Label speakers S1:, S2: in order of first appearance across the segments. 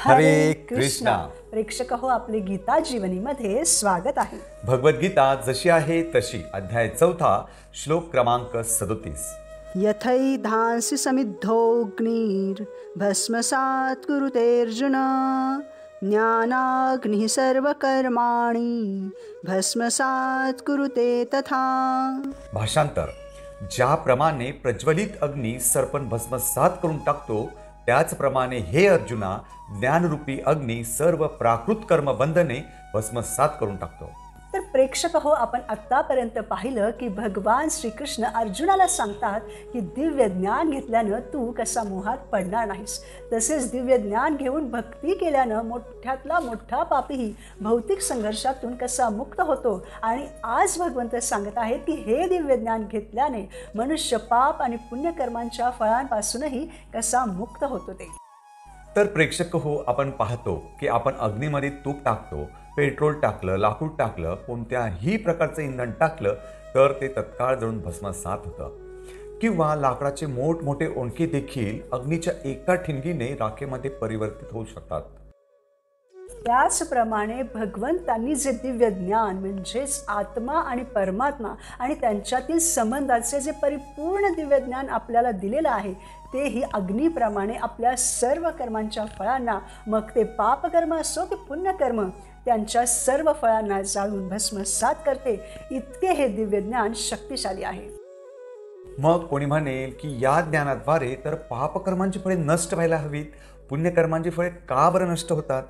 S1: हरे कृष्णा.
S2: प्रेक्षक हो, आपले गीता जीवनीमध्ये स्वागत आहे.
S1: भगवद्गीता जशी आहे तशी, अध्याय 4, श्लोक क्रमांक 37.
S2: यथैधांसि समिद्धोऽग्निर् भस्मसात् कुरुतेऽर्जुन ज्ञानाग्निः सर्वकर्माणि भस्मसात् कुरुते तथा.
S1: भाषांतर: ज्याप्रमाणे प्रज्वलित अग्नी सरपण भस्मसात करून टाकतो, त्याचप्रमाणे हे अर्जुना, ज्ञानरूपी अग्नी सर्व प्राकृत कर्म बंधने भस्मसात करून टाकतो.
S2: तर प्रेक्षक हो, आपण आत्तापर्यंत पाहिलं की भगवान श्रीकृष्ण अर्जुनाला सांगतात की दिव्य ज्ञान घेतल्यानं तू कसा मोहात पडणार नाहीस. तसेच दिव्य ज्ञान घेऊन भक्ती केल्यानं मोठ्यातला मोठा पापीही भौतिक संघर्षातून कसा मुक्त होतो. आणि आज भगवंत सांगत आहेत की हे दिव्य ज्ञान घेतल्याने मनुष्य पाप आणि पुण्यकर्मांच्या फळांपासूनही कसा मुक्त होतो ते.
S1: तर प्रेक्षक हो, आपण पाहतो की आपण अग्नीमध्ये तूप टाकतो, पेट्रोल टाकलं, लाकूड टाकलं, कोणत्याही प्रकारचं इंधन टाकलं तर ते तत्काळ जळून भस्मसात होतं. किंवा लाकडाचे मोठमोठे ओंडके देखील अग्नीच्या एका ठिणगीने राखेमध्ये परिवर्तित होऊ शकतात.
S2: त्याचप्रमाणे भगवंतांनी जे दिव्य ज्ञान म्हणजेच आत्मा आणि परमात्मा आणि त्यांच्यातील संबंधाचे जे परिपूर्ण दिव्य ज्ञान आपल्याला दिलेलं आहे, तेही अग्नीप्रमाणे आपल्या सर्व कर्मांच्या फळांना, मग ते पापकर्म असो की पुण्यकर्म, त्यांच्या सर्व फळांना जाळून भस्मसात करते. इतके हे दिव्य ज्ञान शक्तिशाली आहे.
S1: मग कोणी म्हणेल की या ज्ञानाद्वारे तर पापकर्मांची फळे नष्ट व्हायला हवीत, पुण्यकर्मांची फळे का बरं नष्ट होतात?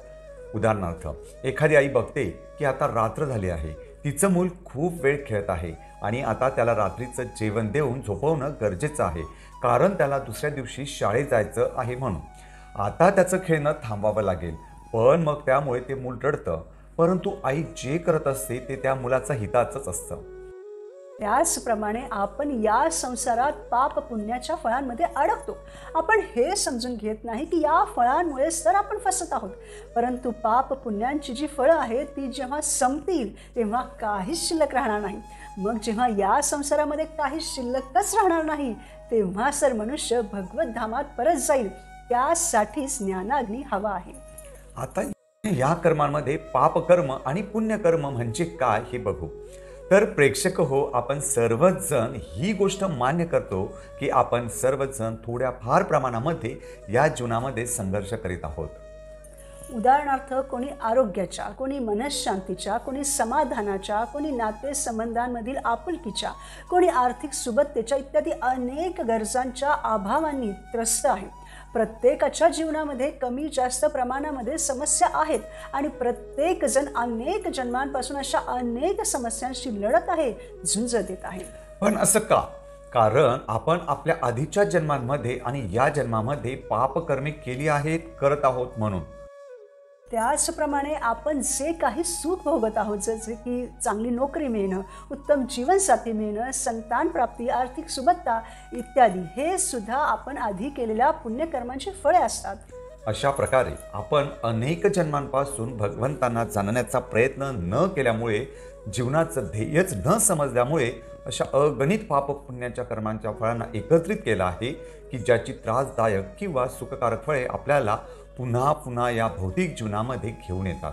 S1: उदाहरणार्थ, एखादी आई बघते की आता रात्र झाली आहे, तिचं मूल खूप वेळ खेळत आहे आणि आता त्याला रात्रीचं जेवण देऊन झोपवणं गरजेचं आहे, कारण त्याला दुसऱ्या दिवशी शाळेत जायचं आहे म्हणून. आता त्याचं खेळणं थांबवावं लागेल, पण मग त्यामुळे ते मूल रडतं. परंतु आई जे करत असते ते त्या मुलाचा हिताचंच असतं.
S2: त्याचप्रमाणे आपण या संसारात पाप पुण्याच्या फळांमध्ये अडकतो. आपण हे समजून घेत नाही की या फळांमुळेच तर आपण फसत आहोत. परंतु पाप पुण्यांची जी फळं आहेत ती जेव्हा संपतील तेव्हा काहीच शिल्लक राहणार नाही. मग जेव्हा या संसारामध्ये काही शिल्लकच राहणार नाही, तेव्हा सर मनुष्य भगवत धामात परत जाईल. त्यासाठीच ज्ञानाग्नी हवा आहे.
S1: आता या कर्मांमध्ये पापकर्म आणि पुण्यकर्म म्हणजे काय हे बघू. तर प्रेक्षक हो, आपण सर्वच जण ही गोष्ट मान्य करतो की आपण सर्वच जण थोड्या फार प्रमाणामध्ये या जीवनामध्ये संघर्ष करीत आहोत.
S2: उदाहरणार्थ, कोणी आरोग्याच्या, कोणी मनःशांतीच्या, कोणी समाधानाच्या, कोणी नातेसंबंधांमधील आपुलकीच्या, कोणी आर्थिक सुबत्तेच्या इत्यादी अनेक गरजांच्या अभावांनी त्रस्त आहे. प्रत्येकाच्या जीवनामध्ये कमी जास्त प्रमाणामध्ये समस्या आहेत आणि प्रत्येक जण अनेक जन्मांपासून अशा अनेक समस्यांशी लढत आहे, झुंज देत आहे.
S1: पण असं का? कारण आपण आपल्या आधीच्या जन्मांमध्ये आणि या जन्मामध्ये पापकर्मे केली आहेत, करत आहोत म्हणून.
S2: त्याचप्रमाणे आपण जे काही सुख भोगत आहोत, जसे की चांगली नोकरी मिळणं, उत्तम जीवनसाथी मिळणं, संतान प्राप्ती, आर्थिक सुबत्ता इत्यादी, हे सुद्धा आपण आधी केलेल्या पुण्यकर्मांची फळे असतात.
S1: अशा प्रकारे आपण अनेक जन्मांपासून भगवंतांना जाणण्याचा प्रयत्न न केल्यामुळे, जीवनाचं ध्येयच न समजल्यामुळे अशा अगणित पाप पुण्याच्या कर्मांच्या फळांना एकत्रित केलं आहे की ज्याची त्रासदायक किंवा सुखकारक फळे आपल्याला पुन्हा पुन्हा या भौतिक जीवनामध्ये घेऊन येतात.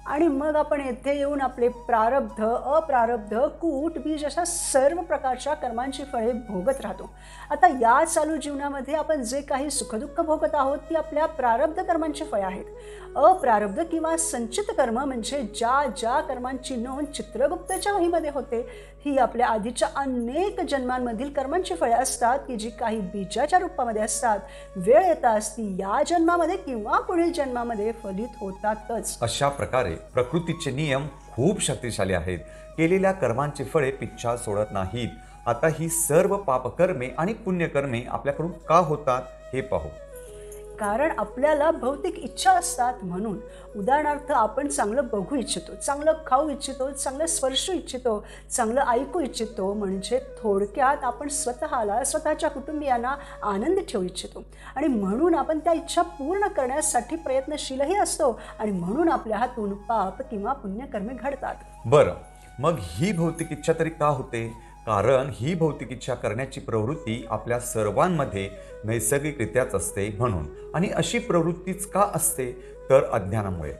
S2: आणि मग आपण येथे येऊन आपले प्रारब्ध, अप्रारब्ध, कूट, बीज अशा सर्व प्रकारच्या कर्मांची फळे भोगत राहतो. आता या चालू जीवनामध्ये आपण जे काही सुखदुःख भोगत आहोत ती आपल्या प्रारब्ध कर्मांची फळे आहेत. अप्रारब्ध किंवा संचित कर्म म्हणजे ज्या ज्या कर्मांची नोंद चित्रगुप्तच्या वहीमध्ये होते, ही आपल्या आधीच्या अनेक जन्मांमधील कर्मांची फळे असतात की जी काही बीजाच्या रूपामध्ये असतात. वेळ येता असती या जन्मामध्ये किंवा पुढील जन्मामध्ये फलित होतातच.
S1: अशा प्रकारे प्रकृतीचे नियम खूप शक्तिशाली आहेत. केलेल्या कर्मांची फळे पिच्छा सोडत नाहीत. आता ही सर्व पापकर्मे आणि पुण्यकर्मे आपल्याकडून का होतात हे पाहू.
S2: कारण आपल्याला भौतिक इच्छा असतात म्हणून. उदाहरणार्थ, आपण चांगलं बघू इच्छितो, चांगलं खाऊ इच्छितो, चांगलं स्पर्शू इच्छितो, चांगलं ऐकू इच्छितो. म्हणजे थोडक्यात आपण स्वतःला, स्वतःच्या कुटुंबियांना आनंद ठेवू इच्छितो आणि म्हणून आपण त्या इच्छा पूर्ण करण्यासाठी प्रयत्नशीलही असतो आणि म्हणून आपल्या हातून पाप किंवा पुण्यकर्मे घडतात.
S1: बरं, मग ही भौतिक इच्छा तरी का होते? कारण ही भौतिक इच्छा करण्याची प्रवृत्ती आपल्या सर्वांमध्ये नैसर्गिकरित्याच असते म्हणून. आणि अशी प्रवृत्तीच का असते तर अज्ञानामुळे.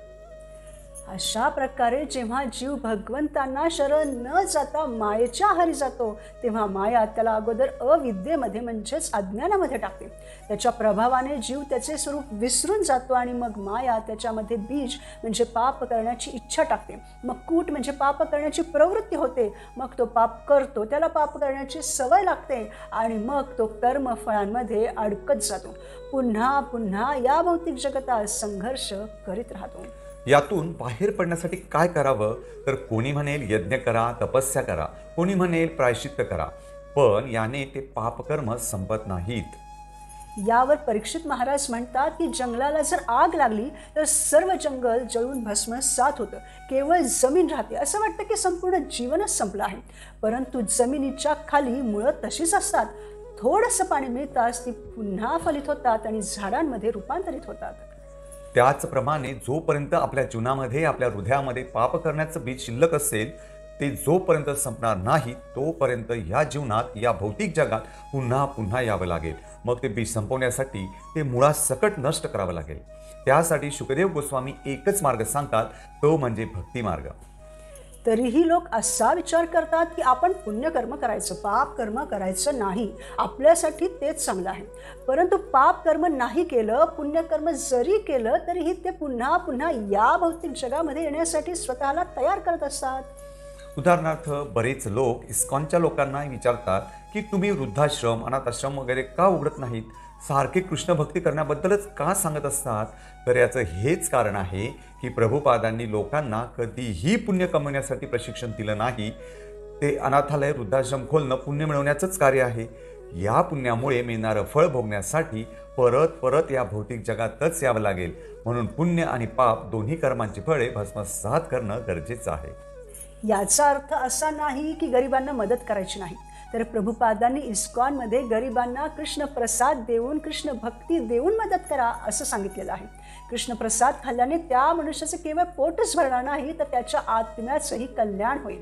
S2: अशा प्रकारे जेव्हा जीव भगवंतांना शरण न जाता मायेच्या आहारी जातो तेव्हा माया त्याला अगोदर अविद्येमध्ये म्हणजेच अज्ञानामध्ये टाकते. त्याच्या प्रभावाने जीव त्याचे स्वरूप विसरून जातो आणि मग माया त्याच्यामध्ये बीज म्हणजे पाप करण्याची इच्छा टाकते. मग कूट म्हणजे पाप करण्याची प्रवृत्ती होते. मग तो पाप करतो, त्याला पाप करण्याची सवय लागते आणि मग तो कर्मफळांमध्ये अडकत जातो. पुन्हा पुन्हा या भौतिक जगतात संघर्ष करीत राहतो.
S1: यातून बाहेर पडण्यासाठी काय करावं तर कोणी म्हणेल यज्ञ करा, तपस्या करा, कोणी म्हणेल प्रायश्चित्त करा, पण याने ते पापकर्म संपत नाहीत.
S2: यावर परीक्षित महाराज म्हणतात की जंगलाला जर आग लागली तर सर्व जंगल जळून भस्मसात होतं, केवळ जमीन राहते. असं वाटतं की संपूर्ण जीवनच संपलं आहे. परंतु जमिनीच्या खाली मुळं तशीच असतात. थोडंसं पाणी मिळताच ती पुन्हा फलित होतात आणि झाडांमध्ये रूपांतरित होतात.
S1: त्याचप्रमाणे जोपर्यंत आपल्या जीवनामध्ये आपल्या हृदयामध्ये पाप करण्याचं बीज शिल्लक असेल ते जोपर्यंत संपणार नाही तोपर्यंत या जीवनात या भौतिक जगात पुन्हा पुन्हा यावं लागेल. मग ते बीज संपवण्यासाठी ते मुळासकट नष्ट करावं लागेल. त्यासाठी शुकदेव गोस्वामी एकच मार्ग सांगतात, तो म्हणजे भक्ती मार्ग.
S2: तरीही लोक असा विचार करतात की आपण पुण्यकर्म करायचं, पाप कर्म करायचं नाही, आपल्यासाठी तेच चांगलं आहे. परंतु पाप कर्म नाही केलं, पुण्यकर्म जरी केलं तरीही ते पुन्हा पुन्हा या भौतिक जगामध्ये येण्यासाठी स्वतःला तयार करत असतात.
S1: उदाहरणार्थ बरेच लोक इस्कॉनच्या लोकांना विचारतात की तुम्ही वृद्धाश्रम, अनाथाश्रम वगैरे का उघडत नाहीत, सारखे कृष्ण भक्ती करण्याबद्दलच का सांगत असतात. तर याचं हेच कारण आहे की प्रभुपादांनी लोकांना कधीही पुण्य कमवण्यासाठी प्रशिक्षण दिलं नाही. ते अनाथालय, वृद्धाश्रम खोलणं पुण्य मिळवण्याचंच कार्य आहे. या पुण्यामुळे मिळणारं फळ भोगण्यासाठी परत परत या भौतिक जगातच यावं लागेल. म्हणून पुण्य आणि पाप दोन्ही कर्मांची फळे भस्मसात करणं गरजेचं आहे.
S2: याचा अर्थ असा नाही की गरिबांना मदत करायची नाही. तर प्रभुपादांनी इस्कॉनमध्ये गरिबांना कृष्ण प्रसाद देऊन, कृष्ण भक्ती देऊन मदत करा असं सांगितलेलं आहे. कृष्ण प्रसाद खाल्ल्याने त्या मनुष्याचे केवळ पोटच भरणार नाही तर त्याच्या आत्म्याचंही कल्याण होईल.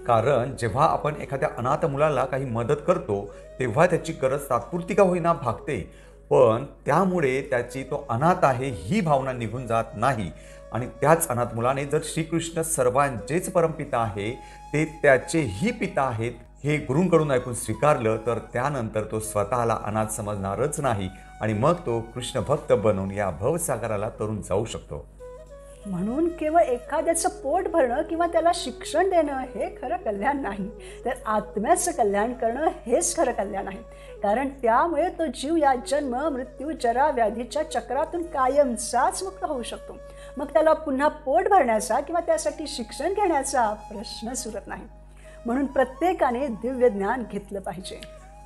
S1: कारण जेव्हा आपण एखाद्या अनाथ मुलाला काही मदत करतो तेव्हा त्याची गरज तात्पुरती का होईना भागते, पण त्यामुळे त्याची तो अनाथ आहे ही भावना निघून जात नाही. आणि त्याच अनाथ मुलाने जर श्रीकृष्ण सर्वांचेच परमपिता आहे, ते त्याचेही पिता आहेत हे गुरूंकडून ऐकून स्वीकारलं तर त्यानंतर तो स्वतःला अनाथ समजणारच नाही आणि मग तो कृष्ण भक्त बनून या भवसागराला तरून जाऊ शकतो.
S2: म्हणून केवळ एखाद्याचं पोट भरणं किंवा त्याला शिक्षण देणं हे खरं कल्याण नाही, तर आत्म्याचं कल्याण करणं हेच खरं कल्याण आहे. कारण त्यामुळे तो जीव या जन्म, मृत्यू, जरा, व्याधीच्या चक्रातून कायमचाच मुक्त होऊ शकतो. मग त्याला पुन्हा पोट भरण्याचा किंवा त्यासाठी शिक्षण घेण्याचा प्रश्नच उरत नाही. म्हणून प्रत्येकाने दिव्य ज्ञान घेतलं पाहिजे.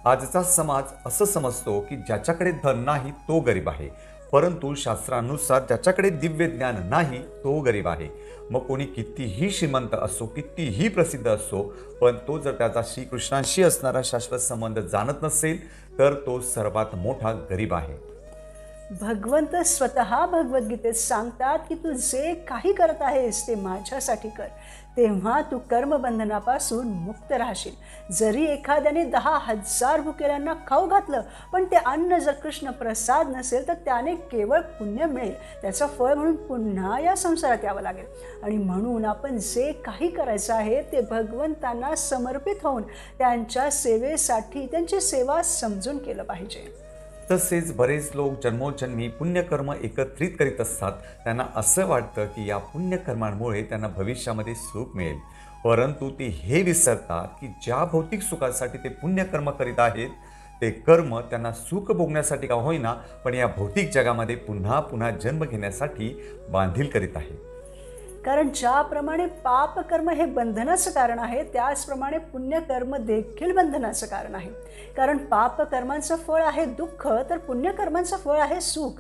S1: आजचा समाज असं समजतो की ज्याच्याकडे धन नाही तो गरीब आहे, परंतु शास्त्रानुसार ज्याच्याकडे दिव्य ज्ञान नाही तो गरीब आहे. मग कोणी कितीही श्रीमंत असो, कितीही प्रसिद्ध असो, पण तो जर त्याचा श्रीकृष्णांशी असणारा शाश्वत संबंध जाणत नसेल तर तो सर्वात मोठा गरीब आहे.
S2: भगवंत स्वतः भगवद्गीतेत सांगतात की तू जे काही करत आहेस ते माझ्यासाठी कर, तेव्हा तू कर्मबंधनापासून मुक्त राहशील. जरी एखाद्याने 10,000 भुकेल्यांना खाऊ घातलं पण ते अन्न जर कृष्ण प्रसाद नसेल तर त्याने केवळ पुण्य मिळेल, त्याचं फळ म्हणून पुन्हा या संसारात यावं लागेल. आणि म्हणून आपण जे काही करायचं आहे ते भगवंतांना समर्पित होऊन त्यांच्या सेवेसाठी त्यांची सेवा समजून केलं पाहिजे.
S1: तसेच बरेच लोक जन्मोजन्मी पुण्यकर्म एकत्रित करीत असतात. त्यांना असं वाटतं की या पुण्यकर्मांमुळे त्यांना भविष्यामध्ये सुख मिळेल, परंतु ते हे विसरतात की ज्या भौतिक सुखासाठी ते पुण्यकर्म करीत आहेत ते कर्म त्यांना सुख भोगण्यासाठी का होईना पण या भौतिक जगामध्ये पुन्हा पुन्हा जन्म घेण्यासाठी बांधील करीत आहे.
S2: कारण ज्याप्रमाणे पापकर्म हे बंधनाचं कारण आहे त्याचप्रमाणे पुण्यकर्म देखील बंधनाचं कारण आहे. कारण पापकर्मांचं फळ आहे दुःख तर पुण्यकर्मांचं फळ आहे सुख.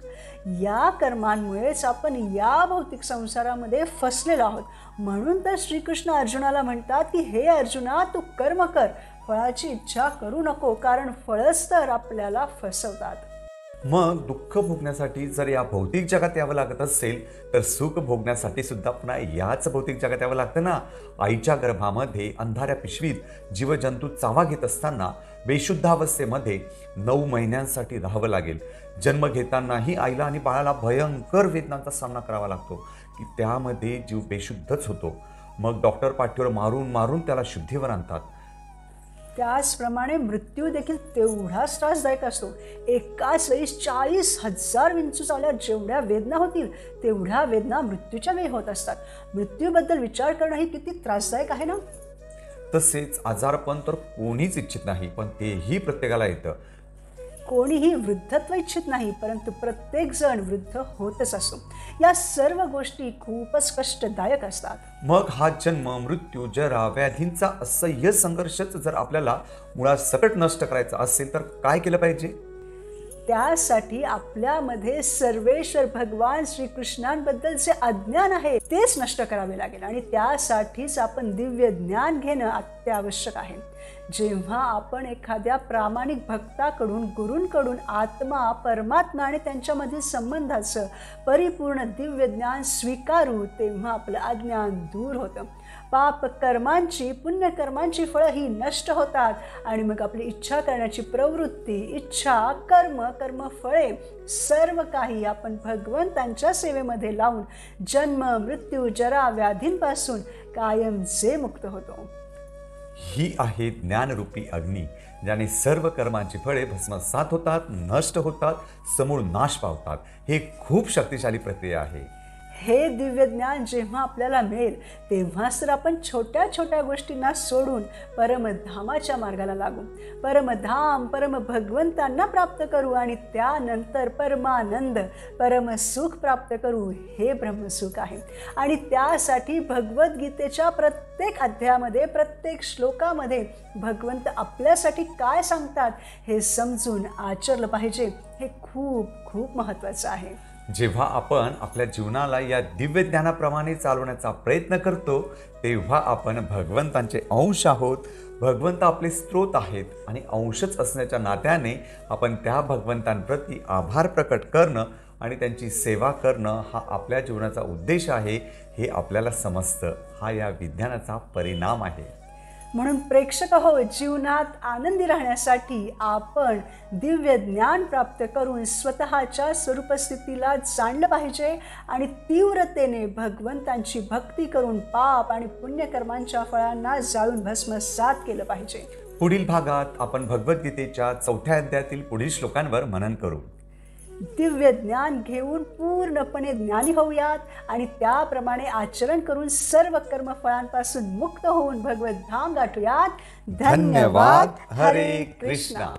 S2: या कर्मांमुळेच आपण या भौतिक संसारामध्ये फसलेलो आहोत. म्हणून तर श्रीकृष्ण अर्जुनाला म्हणतात की हे अर्जुना तू कर्म कर, फळाची इच्छा करू नको, कारण फळच तर आपल्याला फसवतात.
S1: मग दुःख भोगण्यासाठी जर या भौतिक जगात यावं लागत असेल तर सुख भोगण्यासाठी सुद्धा पुन्हा याच भौतिक जगात यावं लागतं ना. आईच्या गर्भामध्ये अंधाऱ्या पिशवीत जीवजंतू चावा घेत असताना बेशुद्ध अवस्थेमध्ये 9 महिन्यांसाठी राहावं लागेल. जन्म घेतानाही आईला आणि बाळाला भयंकर वेदनांचा सामना करावा लागतो की त्यामध्ये जीव बेशुद्धच होतो. मग डॉक्टर पाठीवर मारून मारून त्याला शुद्धीवर आणतात.
S2: त्याचप्रमाणे मृत्यू देखील तेवढाच त्रासदायक असतो. एकाच वेळी 40,000 विंचू चावल्यावर जेवढ्या वेदना होतील तेवढ्या वेदना मृत्यूच्या वेळी होत असतात. मृत्यूबद्दल विचार करणं ही किती त्रासदायक आहे ना.
S1: तसेच आजारपण तर कोणीच इच्छित नाही, पण तेही प्रत्येकाला येतं.
S2: कोणीही वृद्धत्व इच्छित नाही, परंतु प्रत्येक जण वृद्ध होतच असतो. या सर्व गोष्टी खूपच कष्टदायक असतात.
S1: मग हा जन्म, मृत्यू, जरा, व्याधींचा असह्य संघर्षच जर आपल्याला मुळासकट नष्ट करायचा असेल तर काय केलं पाहिजे?
S2: त्यासाठी आपल्यामध्ये सर्वेश्वर भगवान श्रीकृष्णांबद्दल जे अज्ञान आहे तेच नष्ट करावे लागेल आणि त्यासाठीच आपण दिव्य ज्ञान घेणं अत्यावश्यक आहे. जेव्हा आपण एखाद्या प्रामाणिक भक्ताकडून, गुरूंकडून आत्मा, परमात्मा आणि त्यांच्यामधील संबंधाचं परिपूर्ण दिव्य ज्ञान स्वीकारू तेव्हा आपलं अज्ञान दूर होतं. पाप कर्मांची, पुण्यकर्मांची फळं ही नष्ट होतात आणि मग आपली इच्छा करण्याची प्रवृत्ती, इच्छा, कर्म, कर्मफळे सर्व काही आपण भगवंतांच्या सेवेमध्ये लावून जन्म, मृत्यू, जरा, व्याधींपासून कायमचे मुक्त होतो.
S1: ही आहे ज्ञानरूपी अग्नी, ज्याने सर्व कर्मांची फळे भस्मसात होतात, नष्ट होतात, समूळ नाश पावतात. हे खूप शक्तिशाली प्रक्रिया आहे.
S2: हे दिव्य ज्ञान जेव्हा आपल्याला मिळेल तेव्हाच तर आपण छोट्या छोट्या गोष्टींना सोडून परमधामाच्या मार्गाला लागू, परमधाम, परम भगवंतांना प्राप्त करू आणि त्यानंतर परमानंद, परमसुख प्राप्त करू. हे ब्रह्मसुख आहे आणि त्यासाठी भगवद्गीतेच्या प्रत्येक अध्यायामध्ये, प्रत्येक श्लोकामध्ये भगवंत आपल्यासाठी काय सांगतात हे समजून आचरलं पाहिजे. हे खूप खूप महत्त्वाचं आहे.
S1: जेव्हा आपण आपल्या जीवनाला या दिव्य ज्ञानाप्रमाणे चालवण्याचा प्रयत्न करतो तेव्हा आपण भगवंतांचे अंश आहोत. भगवंत आपले स्रोत आहेत आणि अंशच असण्याच्या नात्याने आपण त्या भगवंतांप्रती आभार प्रकट करणं आणि त्यांची सेवा करणं हा आपल्या जीवनाचा उद्देश आहे हे आपल्याला समजतं. हा या विज्ञानाचा परिणाम आहे.
S2: म्हणून प्रेक्षक हो, जीवनात आनंदी राहण्यासाठी आपण दिव्य ज्ञान प्राप्त करून स्वतःच्या स्वरूपस्थितीला जाणलं पाहिजे आणि तीव्रतेने भगवंतांची भक्ती करून पाप आणि पुण्यकर्मांच्या फळांना जाळून भस्मसात केलं पाहिजे.
S1: पुढील भागात आपण भगवद्गीतेच्या 4थ्या अध्यायातील पुढील श्लोकांवर मनन करू.
S2: दिव्य ज्ञान घेऊन पूर्णपणे ज्ञानी होऊयात आणि त्याप्रमाणे आचरण करून सर्व कर्मफळांपासून मुक्त होऊन भगवत धाम गाठूयात. धन्यवाद. हरे कृष्णा.